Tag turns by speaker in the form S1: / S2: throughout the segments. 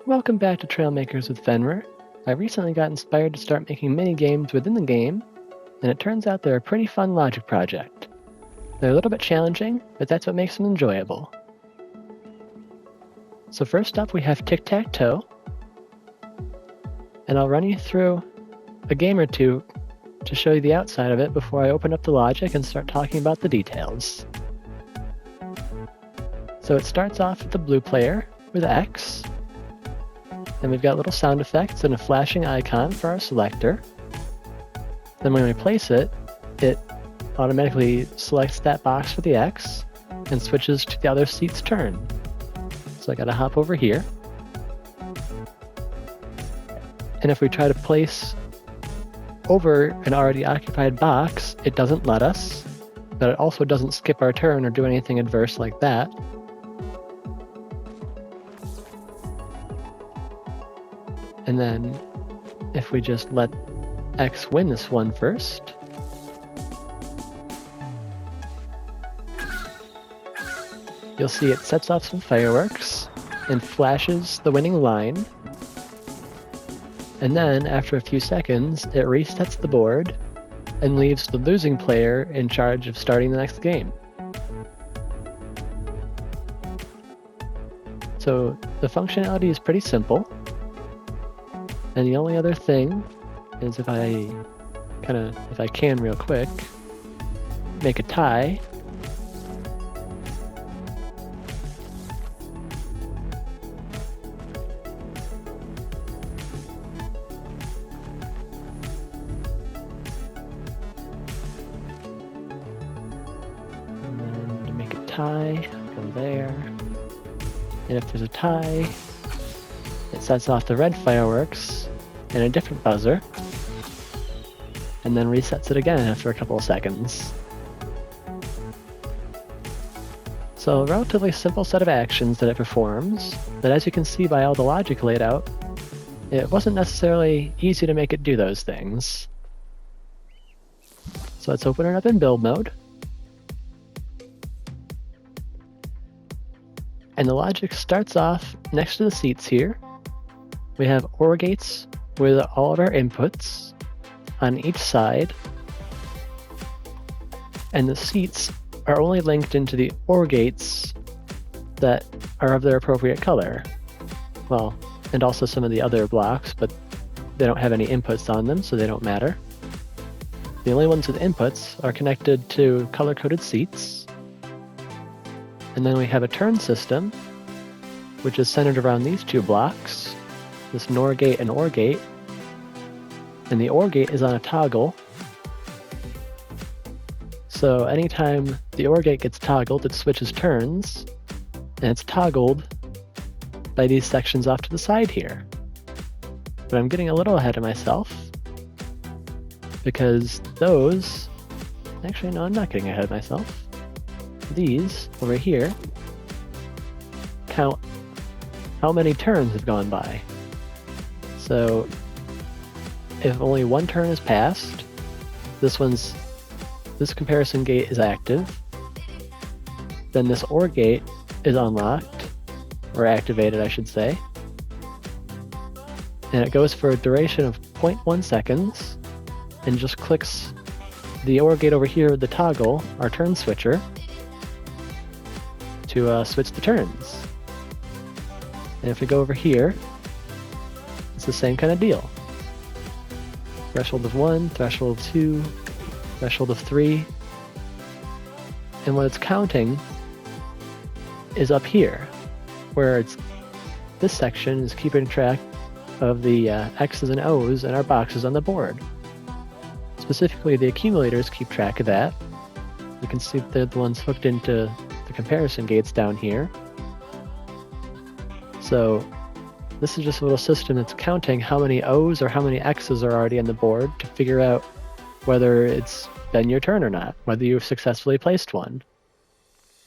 S1: Welcome back to Trailmakers with Fenrir. I recently got inspired to start making mini-games within the game, and it turns out they're a pretty fun logic project. They're a little bit challenging, but that's what makes them enjoyable. So first up we have Tic-Tac-Toe, and I'll run you through a game or two to show you the outside of it before I open up the logic and start talking about the details. So it starts off with the blue player with X, and we've got little sound effects and a flashing icon for our selector. Then when we place it, it automatically selects that box for the X and switches to the other seat's turn. So I gotta hop over here. And if we try to place over an already occupied box, it doesn't let us, but it also doesn't skip our turn or do anything adverse like that. And then if we just let X win this one first, you'll see it sets off some fireworks and flashes the winning line. And then after a few seconds, it resets the board and leaves the losing player in charge of starting the next game. So the functionality is pretty simple. And the only other thing is if I can real quick, make a tie. And then to make a tie, go there. And if there's a tie, it sets off the red fireworks and a different buzzer, and then resets it again after a couple of seconds. So a relatively simple set of actions that it performs, but as you can see by all the logic laid out, it wasn't necessarily easy to make it do those things. So let's open it up in build mode. And the logic starts off next to the seats here. We have OR gates with all of our inputs on each side, and the seats are only linked into the OR gates that are of their appropriate color. Well, and also some of the other blocks, but they don't have any inputs on them, so they don't matter. The only ones with inputs are connected to color-coded seats. And then we have a turn system, which is centered around these two blocks, this NOR gate and OR gate. And the OR gate is on a toggle. So anytime the OR gate gets toggled, it switches turns, and it's toggled by these sections off to the side here. But I'm getting a little ahead of myself, because those... Actually, no, I'm not getting ahead of myself. These, over here, count how many turns have gone by. So if only one turn has passed, this comparison gate is active. Then this OR gate is unlocked, or activated, I should say. And it goes for a duration of 0.1 seconds, and just clicks the OR gate over here with the toggle, our turn switcher, to switch the turns. And if we go over here, it's the same kind of deal. Threshold of 1, threshold of 2, threshold of 3. And what it's counting is up here, where this section is keeping track of the X's and O's in our boxes on the board. Specifically, the accumulators keep track of that. You can see they're the ones hooked into the comparison gates down here. So this is just a little system that's counting how many O's or how many X's are already on the board to figure out whether it's been your turn or not, whether you've successfully placed one.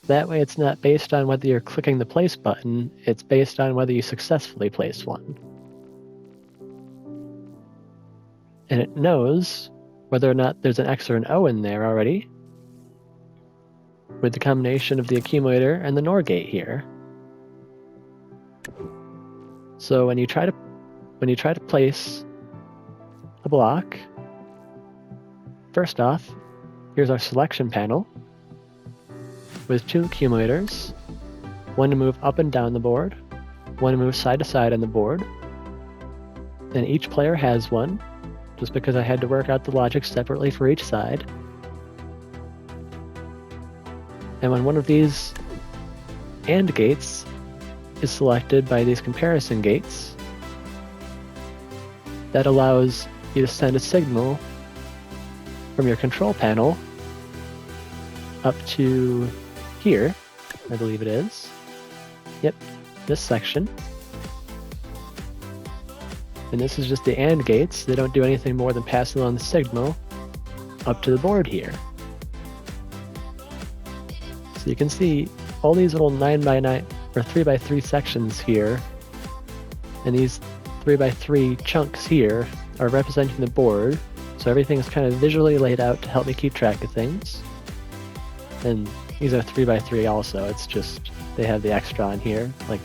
S1: That way it's not based on whether you're clicking the place button, it's based on whether you successfully placed one. And it knows whether or not there's an X or an O in there already, with the combination of the accumulator and the NOR gate here. So when you try to place a block, first off, here's our selection panel with 2 accumulators, one to move up and down the board, one to move side to side on the board, and each player has one, just because I had to work out the logic separately for each side. And when one of these AND gates is selected by these comparison gates, that allows you to send a signal from your control panel up to here, I believe it is. Yep, this section. And this is just the AND gates. They don't do anything more than pass along the signal up to the board here. So you can see all these little 9x9 or 3x3 sections here, and these 3x3 chunks here are representing the board. So everything is kind of visually laid out to help me keep track of things. And these are 3x3 also. It's just they have the extra on here, like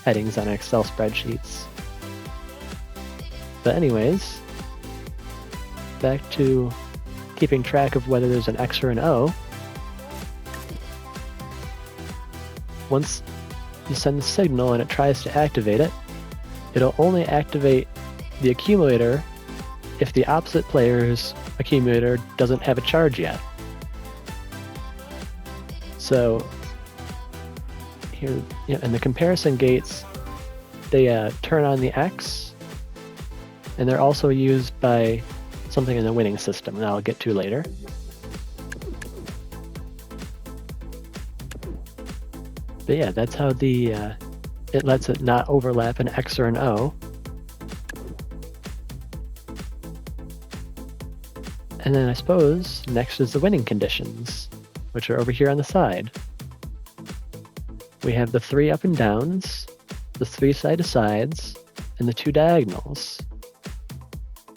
S1: headings on Excel spreadsheets. But anyways, back to keeping track of whether there's an X or an O. Once you send the signal and it tries to activate it, it'll only activate the accumulator if the opposite player's accumulator doesn't have a charge yet. So here, and the comparison gates, they turn on the X, and they're also used by something in the winning system that I'll get to later. But yeah, that's how it lets it not overlap an X or an O. And then I suppose next is the winning conditions, which are over here on the side. We have the 3 up and downs, the 3 side to sides, and the 2 diagonals.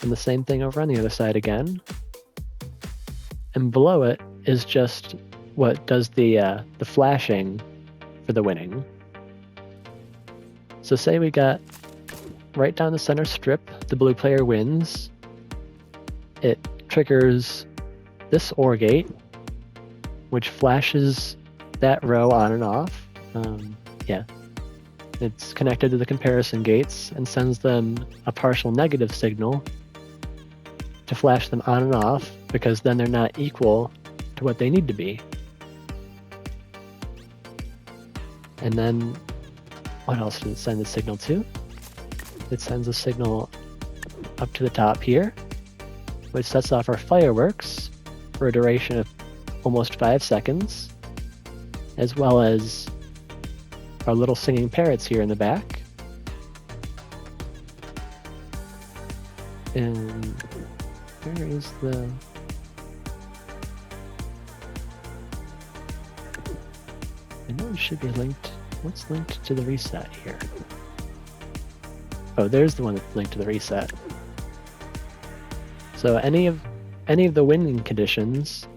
S1: And the same thing over on the other side again. And below it is just what does the flashing for the winning. So say we got right down the center strip, the blue player wins. It triggers this OR gate, which flashes that row on and off. Yeah, it's connected to the comparison gates and sends them a partial negative signal to flash them on and off, because then they're not equal to what they need to be. And then, what else does it send the signal to? It sends a signal up to the top here, which sets off our fireworks for a duration of almost 5 seconds, as well as our little singing parrots here in the back. And where is the... I know it should be linked. What's linked to the reset here? Oh, there's the one that's linked to the reset. So any of the winning conditions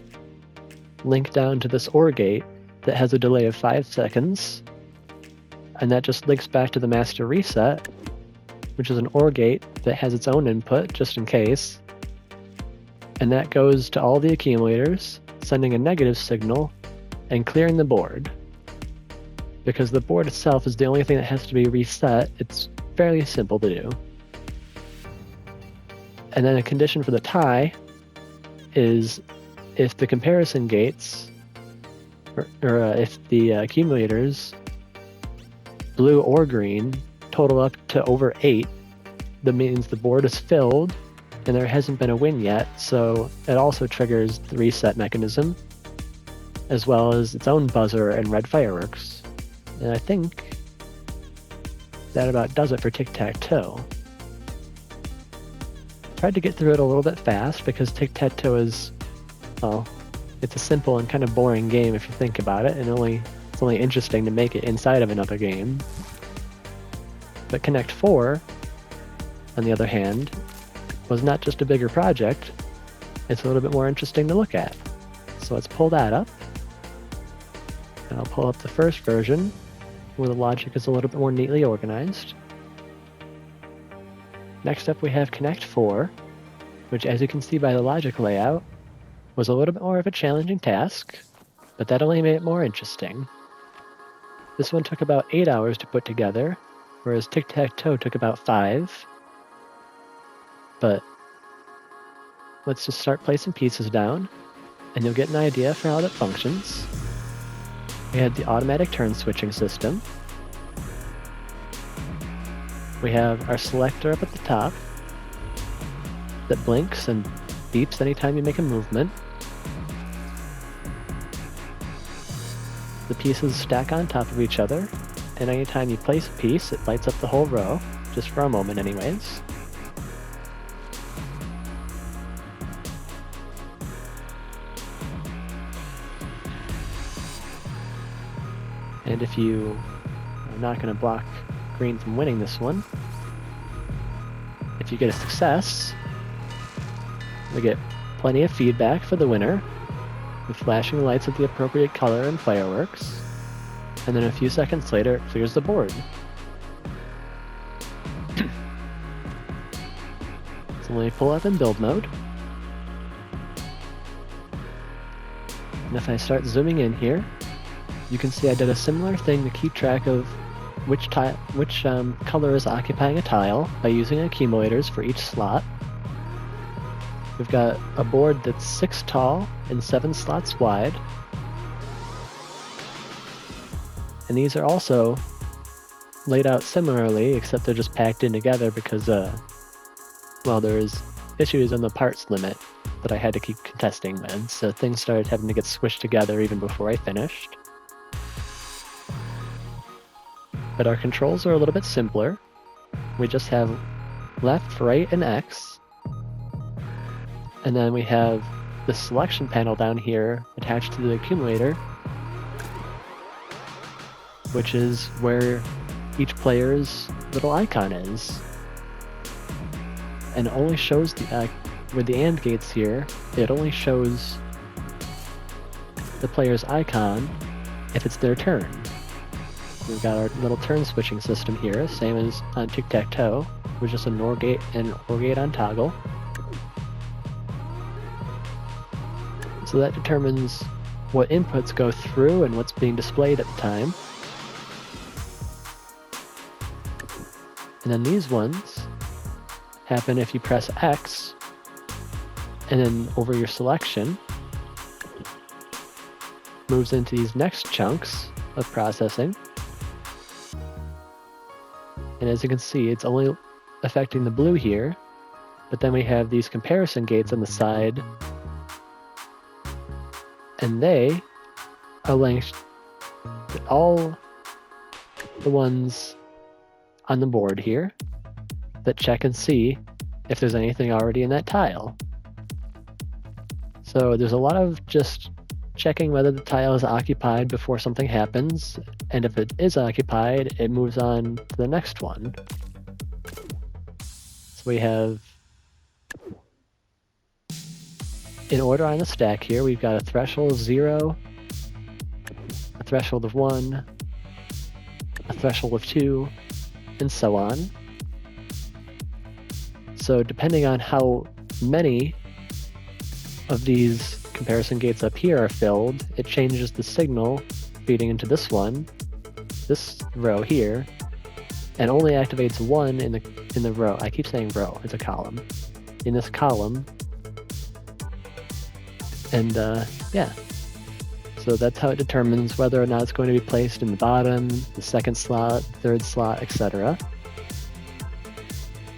S1: link down to this OR gate that has a delay of 5 seconds, and that just links back to the master reset, which is an OR gate that has its own input just in case, and that goes to all the accumulators, sending a negative signal and clearing the board. Because the board itself is the only thing that has to be reset, it's fairly simple to do. And then a condition for the tie is if the comparison gates, or if the accumulators, blue or green, total up to over 8, that means the board is filled and there hasn't been a win yet, so it also triggers the reset mechanism, as well as its own buzzer and red fireworks. And I think that about does it for Tic-Tac-Toe. Tried to get through it a little bit fast because Tic-Tac-Toe is, well, it's a simple and kind of boring game if you think about it, and it's only interesting to make it inside of another game. But Connect 4, on the other hand, was not just a bigger project, it's a little bit more interesting to look at. So let's pull that up. And I'll pull up the first version, where the logic is a little bit more neatly organized. Next up we have Connect 4, which, as you can see by the logic layout, was a little bit more of a challenging task, but that only made it more interesting. This one took about 8 hours to put together, whereas Tic-Tac-Toe took about 5. But let's just start placing pieces down, and you'll get an idea for how that functions. We had the automatic turn switching system. We have our selector up at the top that blinks and beeps anytime you make a movement. The pieces stack on top of each other, and anytime you place a piece, it lights up the whole row, just for a moment anyways. And if you are not going to block green from winning this one, if you get a success, we get plenty of feedback for the winner, with flashing lights of the appropriate color and fireworks, and then a few seconds later it clears the board. So let me pull up in build mode, and if I start zooming in here, you can see I did a similar thing to keep track of which color is occupying a tile by using accumulators for each slot. We've got a board that's 6 tall and 7 slots wide. And these are also laid out similarly, except they're just packed in together because, well, there's issues on the parts limit that I had to keep contesting with, so things started having to get squished together even before I finished. But our controls are a little bit simpler. We just have left, right, and X. And then we have the selection panel down here attached to the accumulator, which is where each player's little icon is. And it only shows with the AND gates here, it only shows the player's icon if it's their turn. We've got our little turn switching system here, same as on Tic-Tac-Toe, with just a NOR gate and an OR gate on toggle. So that determines what inputs go through and what's being displayed at the time. And then these ones happen if you press X, and then over your selection moves into these next chunks of processing. And as you can see, it's only affecting the blue here, but then we have these comparison gates on the side, and they are linked to all the ones on the board here that check and see if there's anything already in that tile. So there's a lot of just checking whether the tile is occupied before something happens, and if it is occupied, it moves on to the next one. So we have, in order on the stack here, we've got a threshold of 0, a threshold of 1, a threshold of 2, and so on. So depending on how many of these comparison gates up here are filled, it changes the signal feeding into this one, this row here, and only activates one in the row. I keep saying row, it's a column. In this column. And yeah. So that's how it determines whether or not it's going to be placed in the bottom, the second slot, third slot, etc.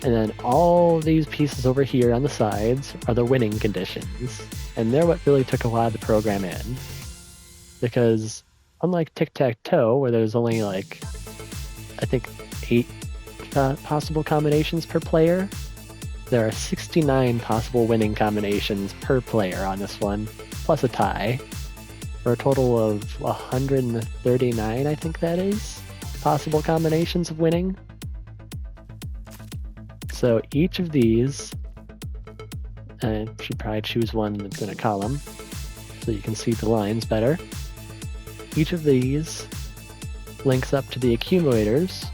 S1: And then all these pieces over here on the sides are the winning conditions. And they're what really took a while to program in. Because unlike Tic-Tac-Toe, where there's only like, I think 8 possible combinations per player, there are 69 possible winning combinations per player on this one, plus a tie, for a total of 139, I think that is, possible combinations of winning. So each of these, I should probably choose one that's in a column so you can see the lines better. Each of these links up to the accumulators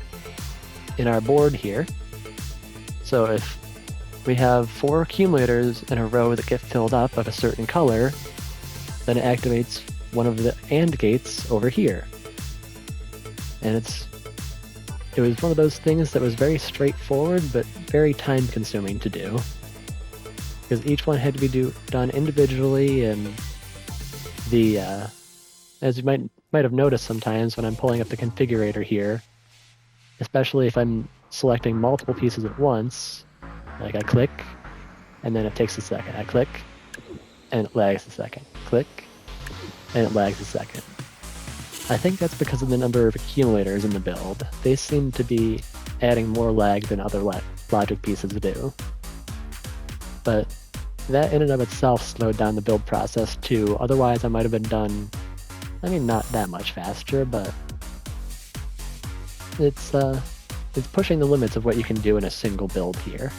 S1: in our board here. So if we have 4 accumulators in a row that get filled up of a certain color, then it activates one of the AND gates over here. And it was one of those things that was very straightforward, but very time-consuming to do. Because each one had to be done individually, and as you might have noticed sometimes when I'm pulling up the configurator here, especially if I'm selecting multiple pieces at once, like I click, and then it takes a second. I click, and it lags a second. Click, and it lags a second. I think that's because of the number of accumulators in the build. They seem to be adding more lag than other logic pieces do. But that in and of itself slowed down the build process too. Otherwise I might have been done, I mean, not that much faster, but it's pushing the limits of what you can do in a single build here.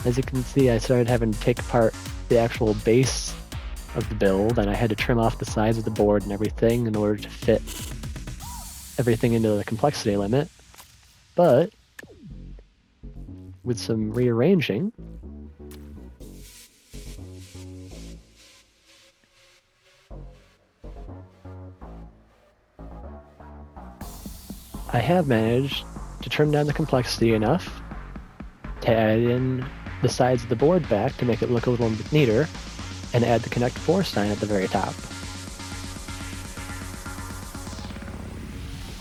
S1: As you can see, I started having to take apart the actual base of the build, and I had to trim off the sides of the board and everything in order to fit everything into the complexity limit. But with some rearranging, I have managed to trim down the complexity enough to add in the sides of the board back to make it look a little bit neater, and add the Connect 4 sign at the very top.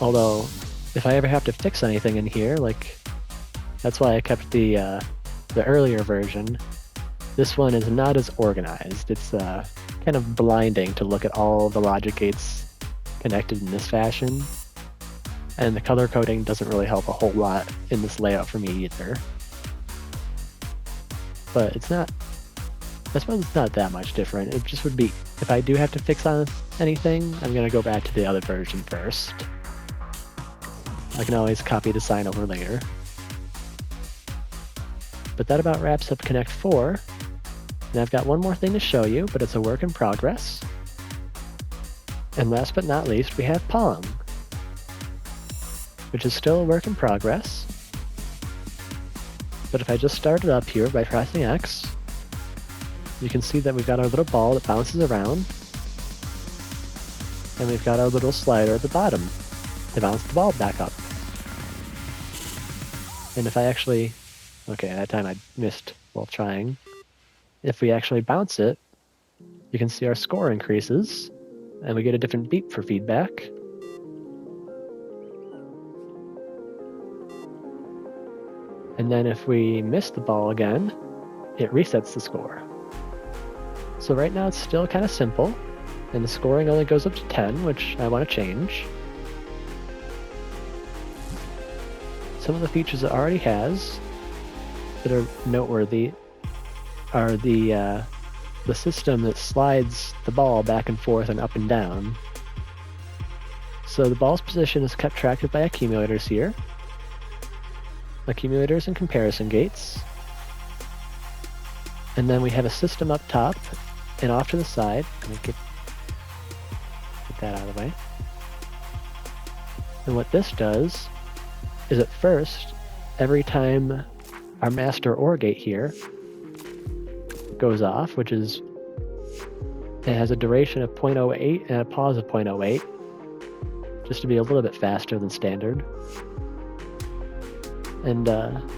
S1: Although, if I ever have to fix anything in here, like, that's why I kept the earlier version. This one is not as organized. It's kind of blinding to look at all the logic gates connected in this fashion. And the color coding doesn't really help a whole lot in this layout for me either. But it's not, I suppose it's not that much different. It just would be, if I do have to fix on anything, I'm going to go back to the other version first. I can always copy the sign over later. But that about wraps up Connect 4. And I've got one more thing to show you, but it's a work in progress. And last but not least, we have Pong, which is still a work in progress. But if I just start it up here by pressing X, you can see that we've got our little ball that bounces around, and we've got our little slider at the bottom to bounce the ball back up. And if I actually, okay, that time I missed while trying. If we actually bounce it, you can see our score increases, and we get a different beep for feedback. And then if we miss the ball again, it resets the score. So right now it's still kind of simple, and the scoring only goes up to 10, which I want to change. Some of the features it already has that are noteworthy are the system that slides the ball back and forth and up and down. So the ball's position is kept track of by accumulators here. Accumulators and comparison gates. And then we have a system up top and off to the side. Let me get that out of the way. And what this does is at first, every time our master OR gate here goes off, which is, it has a duration of 0.08 and a pause of 0.08, just to be a little bit faster than standard. And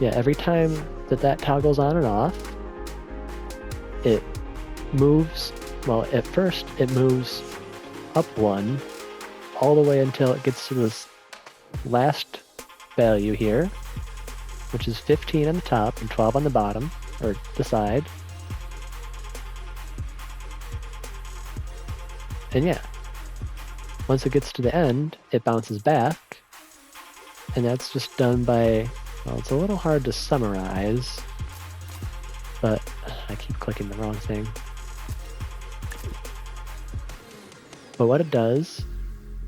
S1: yeah, every time that toggles on and off, it moves, well, at first it moves up 1 all the way until it gets to this last value here, which is 15 on the top and 12 on the bottom, or the side. And yeah, once it gets to the end, it bounces back, and that's just done by, well, it's a little hard to summarize, but I keep clicking the wrong thing. But what it does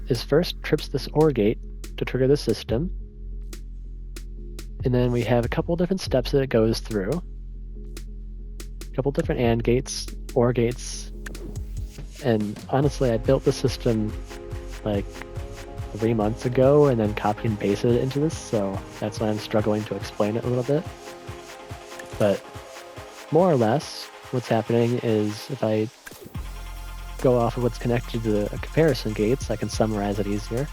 S1: is first trips this OR gate to trigger the system, and then we have a couple different steps that it goes through. A couple different AND gates, OR gates, and honestly I built the system like 3 months ago and then copy and pasted it into this, so that's why I'm struggling to explain it a little bit. But more or less, what's happening is if I go off of what's connected to the comparison gates, I can summarize it easier.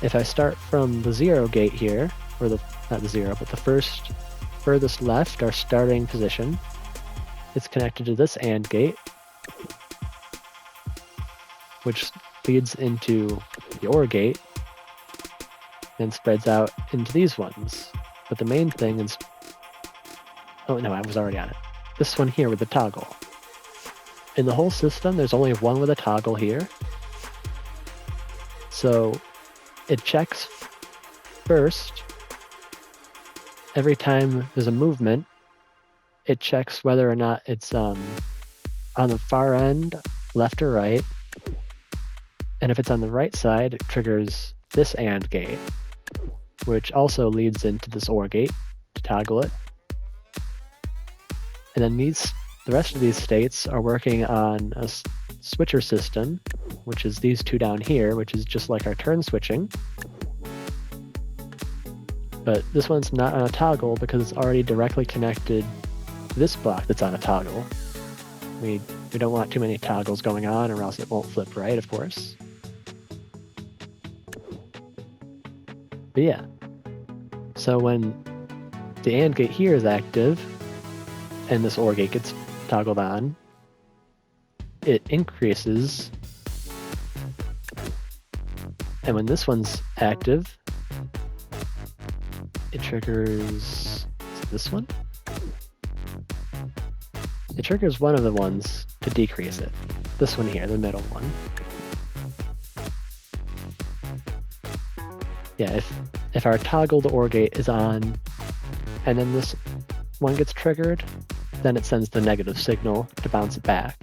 S1: If I start from the 0 gate here, or not the 0, but the first furthest left, our starting position, it's connected to this AND gate, which feeds into the OR gate and spreads out into these ones. But the main thing is, oh no, I was already on it. This one here with the toggle. In the whole system, there's only one with a toggle here. So it checks first, every time there's a movement, it checks whether or not it's on the far end, left or right. And if it's on the right side, it triggers this AND gate, which also leads into this OR gate to toggle it. And then the rest of these states are working on a switcher system, which is these two down here, which is just like our turn switching. But this one's not on a toggle because it's already directly connected to this block that's on a toggle. We don't want too many toggles going on, or else it won't flip right, of course. But yeah, so when the AND gate here is active and this OR gate gets toggled on, it increases. And when this one's active, it triggers this one. It triggers one of the ones to decrease it. This one here, the middle one. Yeah, if our toggled OR gate is on, and then this one gets triggered, then it sends the negative signal to bounce it back.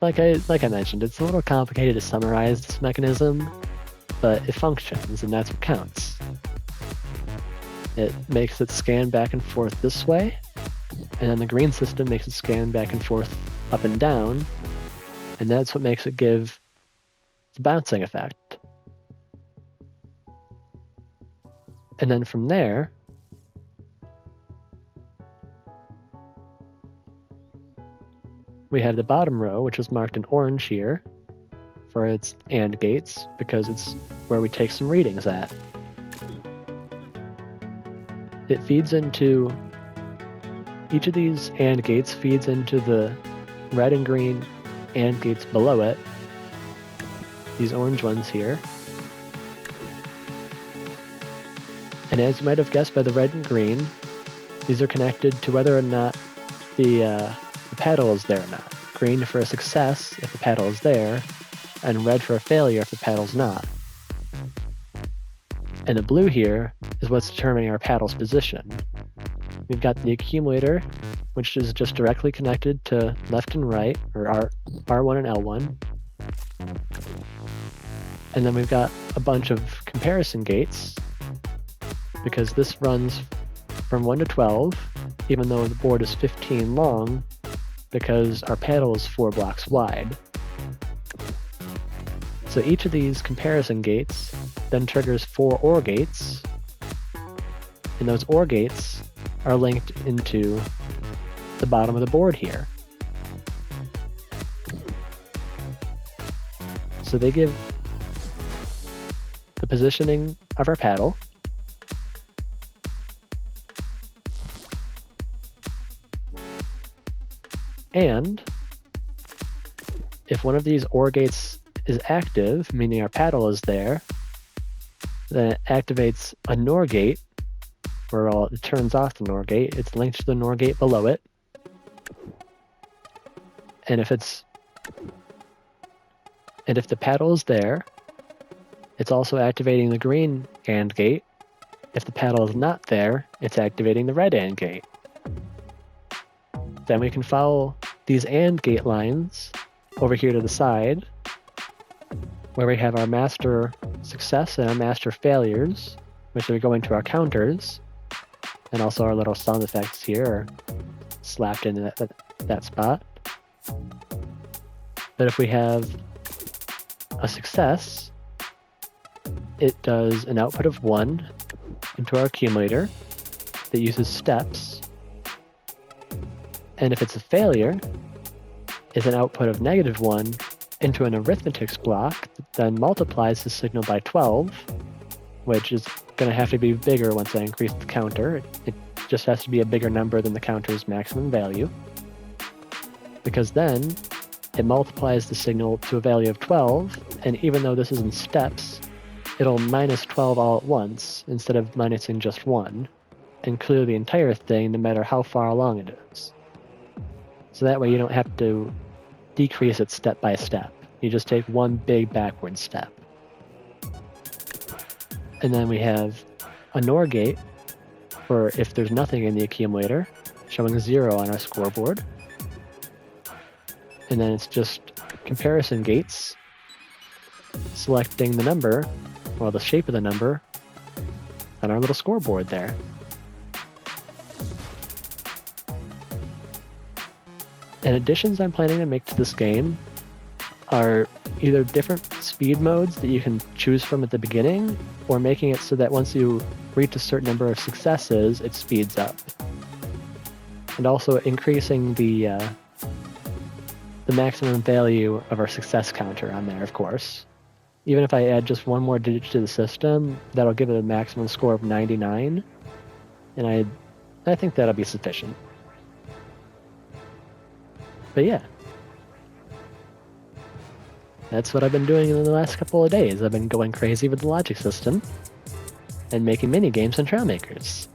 S1: Like I mentioned, it's a little complicated to summarize this mechanism, but it functions, and that's what counts. It makes it scan back and forth this way, and then the green system makes it scan back and forth up and down, and that's what makes it give the bouncing effect. And then from there, we have the bottom row, which is marked in orange here for its AND gates, because it's where we take some readings at. It feeds into, each of these AND gates feeds into the red and green AND gates below it, these orange ones here. And as you might have guessed by the red and green, these are connected to whether or not the paddle is there or not. Green for a success if the paddle is there, and red for a failure if the paddle's not. And the blue here is what's determining our paddle's position. We've got the accumulator, which is just directly connected to left and right, or R1 and L1. And then we've got a bunch of comparison gates, because this runs from 1 to 12, even though the board is 15 long, because our paddle is 4 blocks wide. So each of these comparison gates then triggers 4 OR gates, and those OR gates are linked into the bottom of the board here. So they give the positioning of our paddle, and if one of these OR gates is active, meaning our paddle is there, then it activates a NOR gate, where it turns off the NOR gate. It's linked to the NOR gate below it. And if the paddle is there, it's also activating the green AND gate. If the paddle is not there, it's activating the red AND gate. Then we can follow these AND gate lines over here to the side, where we have our master success and our master failures, which are going to our counters, and also our little sound effects here are slapped into that spot. But if we have a success, it does an output of 1 into our accumulator that uses steps. And if it's a failure, it's an output of -1 into an arithmetic block that then multiplies the signal by 12, which is going to have to be bigger once I increase the counter. It just has to be a bigger number than the counter's maximum value, because then it multiplies the signal to a value of 12, and even though this is in steps, it'll minus 12 all at once instead of minusing just 1, and clear the entire thing no matter how far along it is. So that way you don't have to decrease it step by step. You just take one big backward step. And then we have a NOR gate for if there's nothing in the accumulator, showing 0 on our scoreboard. And then it's just comparison gates, selecting the number, or the shape of the number, on our little scoreboard there. And additions I'm planning to make to this game are either different speed modes that you can choose from at the beginning, or making it so that once you reach a certain number of successes, it speeds up. And also increasing the maximum value of our success counter on there, of course. Even if I add just one more digit to the system, that'll give it a maximum score of 99, and I think that'll be sufficient. But yeah, that's what I've been doing in the last couple of days. I've been going crazy with the logic system and making mini games in Trailmakers.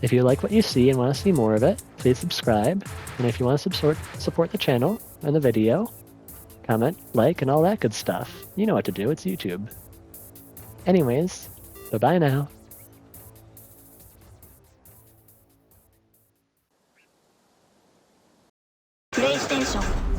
S1: If you like what you see and want to see more of it, please subscribe. And if you want to support the channel and the video, comment, like, and all that good stuff. You know what to do, it's YouTube. Anyways, bye-bye now.
S2: PlayStation